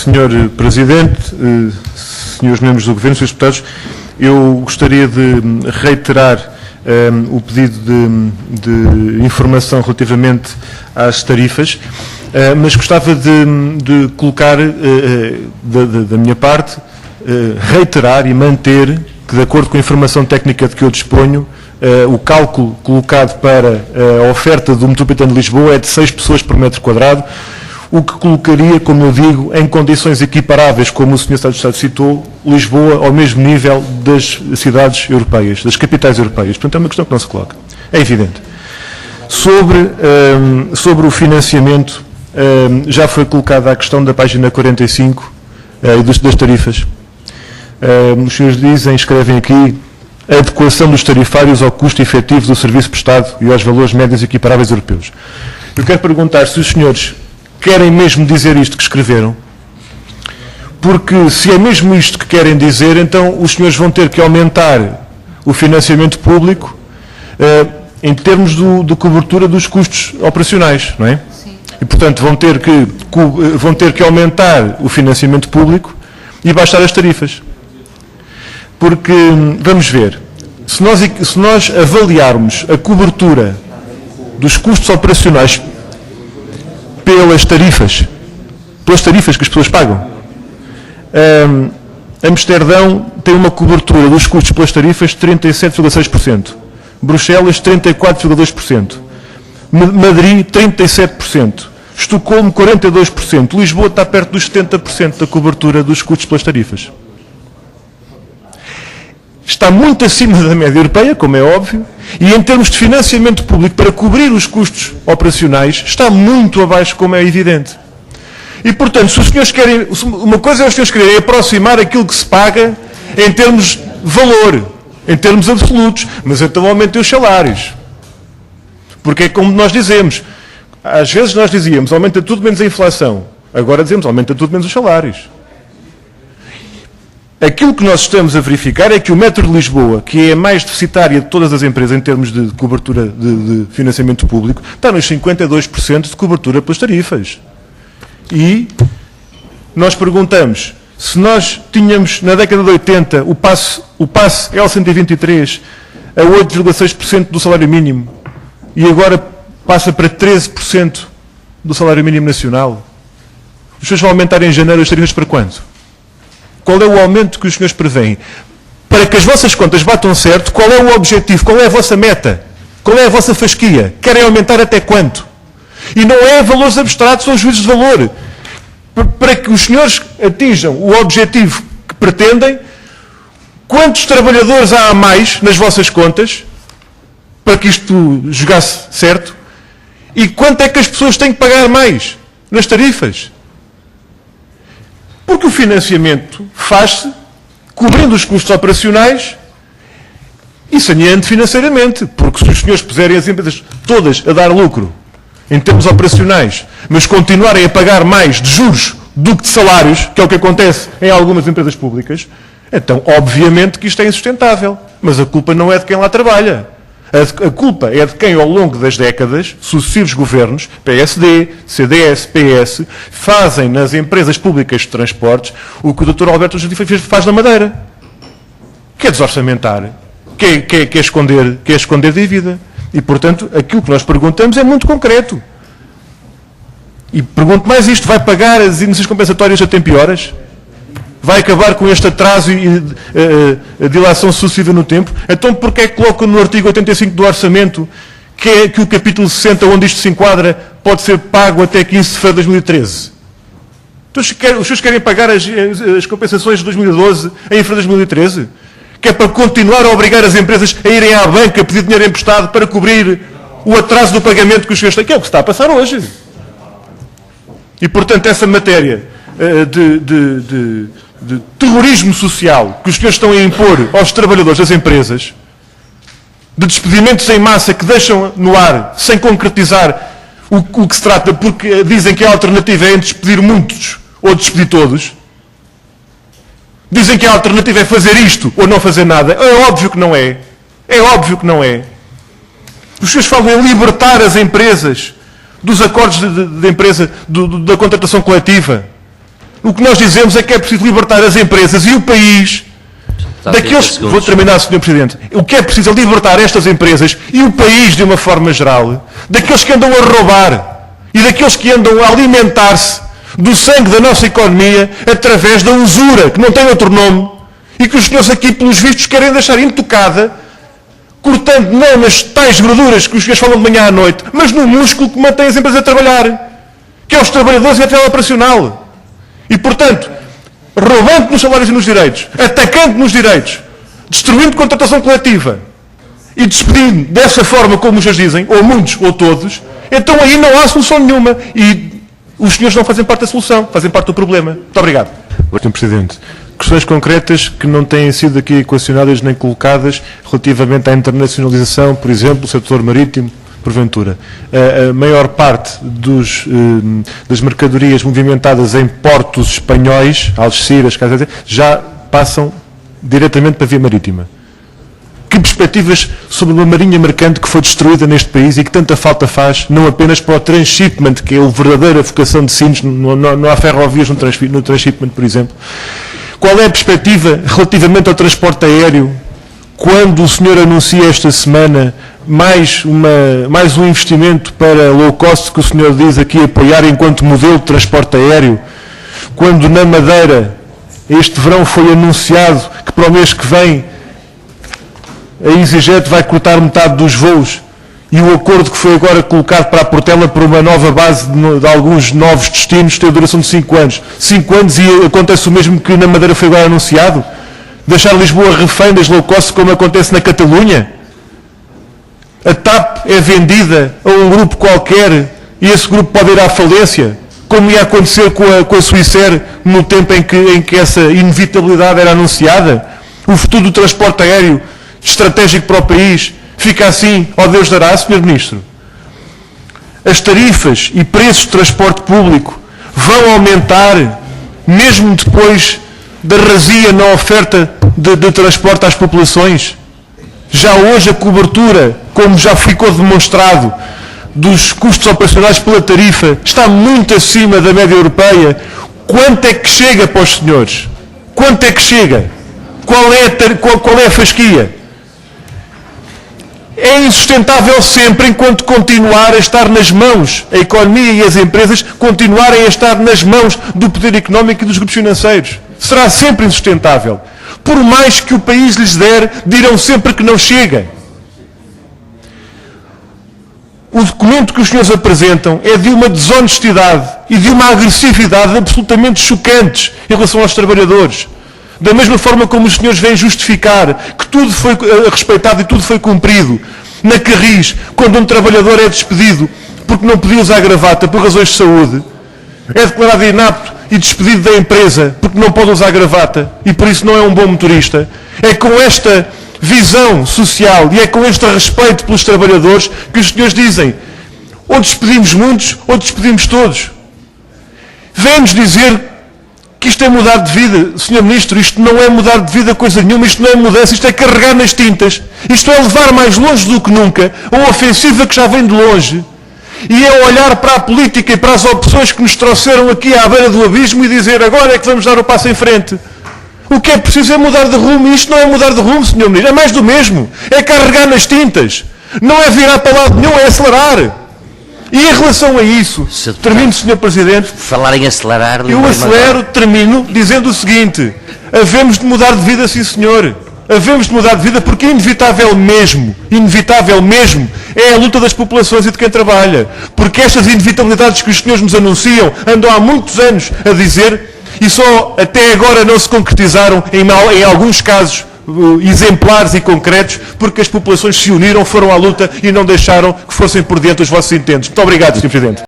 Sr. Presidente, senhores membros do Governo, senhores deputados, eu gostaria de reiterar o pedido de informação relativamente às tarifas, mas gostava de colocar, da minha parte, reiterar e manter que, de acordo com a informação técnica de que eu disponho, o cálculo colocado para a oferta do metropolitano de Lisboa é de 6 pessoas por metro quadrado, o que colocaria, como eu digo, em condições equiparáveis, como o Sr. Secretário de Estado citou, Lisboa ao mesmo nível das cidades europeias, das capitais europeias. Portanto, é uma questão que não se coloca. É evidente. Sobre o financiamento, já foi colocada a questão da página 45 das tarifas. Os senhores escrevem aqui a adequação dos tarifários ao custo efetivo do serviço prestado e aos valores médios equiparáveis europeus. Eu quero perguntar se os senhores querem mesmo dizer isto que escreveram, porque se é mesmo isto que querem dizer, então os senhores vão ter que aumentar o financiamento público em termos de cobertura dos custos operacionais, não é? Sim. E, portanto, vão ter que aumentar o financiamento público e baixar as tarifas. Porque, vamos ver, se nós avaliarmos a cobertura dos custos operacionais pelas tarifas que as pessoas pagam, Amsterdão tem uma cobertura dos custos pelas tarifas de 37,6%, Bruxelas 34,2%, Madrid 37%, Estocolmo 42%, Lisboa está perto dos 70% da cobertura dos custos pelas tarifas. Está muito acima da média europeia, como é óbvio, e em termos de financiamento público para cobrir os custos operacionais, está muito abaixo, como é evidente. E, portanto, se os senhores querem, uma coisa é os senhores quererem aproximar aquilo que se paga em termos de valor, em termos absolutos, mas então aumentem os salários. Porque é como nós dizemos, às vezes nós dizíamos, aumenta tudo menos a inflação, agora dizemos, aumenta tudo menos os salários. Aquilo que nós estamos a verificar é que o metro de Lisboa, que é a mais deficitária de todas as empresas em termos de cobertura de financiamento público, está nos 52% de cobertura pelas tarifas. E nós perguntamos, se nós tínhamos na década de 80 o passe L123 a 8,6% do salário mínimo e agora passa para 13% do salário mínimo nacional, os senhores vão aumentar em janeiro as tarifas para quanto? Qual é o aumento que os senhores prevêem? Para que as vossas contas batam certo, qual é o objetivo? Qual é a vossa meta? Qual é a vossa fasquia? Querem aumentar até quanto? E não é valores abstratos ou juízos de valor. Para que os senhores atinjam o objetivo que pretendem, quantos trabalhadores há a mais nas vossas contas, para que isto jogasse certo? E quanto é que as pessoas têm que pagar mais nas tarifas? Porque o financiamento faz-se cobrindo os custos operacionais e saneando financeiramente. Porque se os senhores puserem as empresas todas a dar lucro em termos operacionais, mas continuarem a pagar mais de juros do que de salários, que é o que acontece em algumas empresas públicas, então obviamente que isto é insustentável. Mas a culpa não é de quem lá trabalha. A culpa é de quem, ao longo das décadas, sucessivos governos, PSD, CDS, PS, fazem nas empresas públicas de transportes o que o Dr. Alberto faz na Madeira. Que é desorçamentar, que é esconder dívida. E, portanto, aquilo que nós perguntamos é muito concreto. E pergunto mais isto, vai pagar as indenizações compensatórias a tempo e horas? Vai acabar com este atraso e a dilação sucessiva no tempo? Então, porquê é que colocam no artigo 85 do Orçamento que o capítulo 60, onde isto se enquadra, pode ser pago até 15 de fevereiro de 2013? Então, os senhores querem pagar as compensações de 2012 em fevereiro de 2013? Que é para continuar a obrigar as empresas a irem à banca a pedir dinheiro emprestado para cobrir o atraso do pagamento que os senhores têm, que é o que está a passar hoje. E, portanto, essa matéria de terrorismo social que os senhores estão a impor aos trabalhadores das empresas, de despedimentos em massa que deixam no ar, sem concretizar o que se trata, porque dizem que a alternativa é despedir muitos ou despedir todos. Dizem que a alternativa é fazer isto ou não fazer nada. É óbvio que não é. É óbvio que não é. Os senhores falam em libertar as empresas dos acordos de empresa, da contratação coletiva. O que nós dizemos é que é preciso libertar as empresas e o país daqueles... Vou terminar, Sr. Presidente. O que é preciso é libertar estas empresas e o país, de uma forma geral, daqueles que andam a roubar e daqueles que andam a alimentar-se do sangue da nossa economia através da usura, que não tem outro nome, e que os senhores aqui, pelos vistos, querem deixar intocada, cortando não nas tais gorduras que os senhores falam de manhã à noite, mas no músculo que mantém as empresas a trabalhar, que é os trabalhadores e a atividade operacional. E, portanto, roubando nos salários e nos direitos, atacando nos direitos, destruindo contratação coletiva e despedindo dessa forma como os senhores dizem, ou muitos ou todos, então aí não há solução nenhuma. E os senhores não fazem parte da solução, fazem parte do problema. Muito obrigado. Sr. Presidente, questões concretas que não têm sido aqui equacionadas nem colocadas relativamente à internacionalização, por exemplo, do setor marítimo, porventura. A maior parte das mercadorias movimentadas em portos espanhóis, Algeciras, já passam diretamente para a via marítima. Que perspectivas sobre uma marinha mercante que foi destruída neste país e que tanta falta faz, não apenas para o transshipment, que é a verdadeira vocação de Sines, não há ferrovias no transshipment, por exemplo. Qual é a perspectiva relativamente ao transporte aéreo, quando o senhor anuncia esta semana mais um investimento para low cost que o senhor diz aqui apoiar enquanto modelo de transporte aéreo, quando na Madeira este verão foi anunciado que para o mês que vem a EasyJet vai cortar metade dos voos e o acordo que foi agora colocado para a Portela por uma nova base de alguns novos destinos tem a duração de 5 anos. 5 anos e acontece o mesmo que na Madeira foi agora anunciado? Deixar Lisboa refém das low cost como acontece na Catalunha? A TAP é vendida a um grupo qualquer e esse grupo pode ir à falência? Como ia acontecer com a Swissair no tempo em que essa inevitabilidade era anunciada? O futuro do transporte aéreo estratégico para o país fica assim, ó Deus dará, Sr. Ministro? As tarifas e preços de transporte público vão aumentar mesmo depois da razia na oferta de transporte às populações? Já hoje a cobertura, como já ficou demonstrado, dos custos operacionais pela tarifa está muito acima da média europeia. Quanto é que chega para os senhores? Quanto é que chega? Qual é a fasquia? É insustentável sempre enquanto continuar a estar nas mãos, a economia e as empresas continuarem a estar nas mãos do poder económico e dos grupos financeiros. Será sempre insustentável. Por mais que o país lhes der, dirão sempre que não chega. O documento que os senhores apresentam é de uma desonestidade e de uma agressividade absolutamente chocantes em relação aos trabalhadores. Da mesma forma como os senhores vêm justificar que tudo foi respeitado e tudo foi cumprido na Carris, quando um trabalhador é despedido porque não podia usar gravata por razões de saúde, é declarado inapto e despedido da empresa porque não pode usar gravata e por isso não é um bom motorista. É com esta visão social e é com este respeito pelos trabalhadores que os senhores dizem ou despedimos muitos ou despedimos todos. Vêm-nos dizer que isto é mudar de vida. Sr. Ministro, isto não é mudar de vida coisa nenhuma, isto não é mudança, isto é carregar nas tintas. Isto é levar mais longe do que nunca a ofensiva que já vem de longe e é olhar para a política e para as opções que nos trouxeram aqui à beira do abismo e dizer agora é que vamos dar o passo em frente. O que é preciso é mudar de rumo e isto não é mudar de rumo, Sr. Ministro, é mais do mesmo. É carregar nas tintas. Não é virar para lado nenhum, é acelerar. E em relação a isso, termino, Sr. Presidente, falar em acelerar, eu acelero, termino, dizendo o seguinte, havemos de mudar de vida, sim senhor, havemos de mudar de vida porque inevitável mesmo, é a luta das populações e de quem trabalha, porque estas inevitabilidades que os senhores nos anunciam andam há muitos anos a dizer e só até agora não se concretizaram em alguns casos exemplares e concretos, porque as populações se uniram, foram à luta e não deixaram que fossem por diante os vossos intentos. Muito obrigado, Sr. Presidente.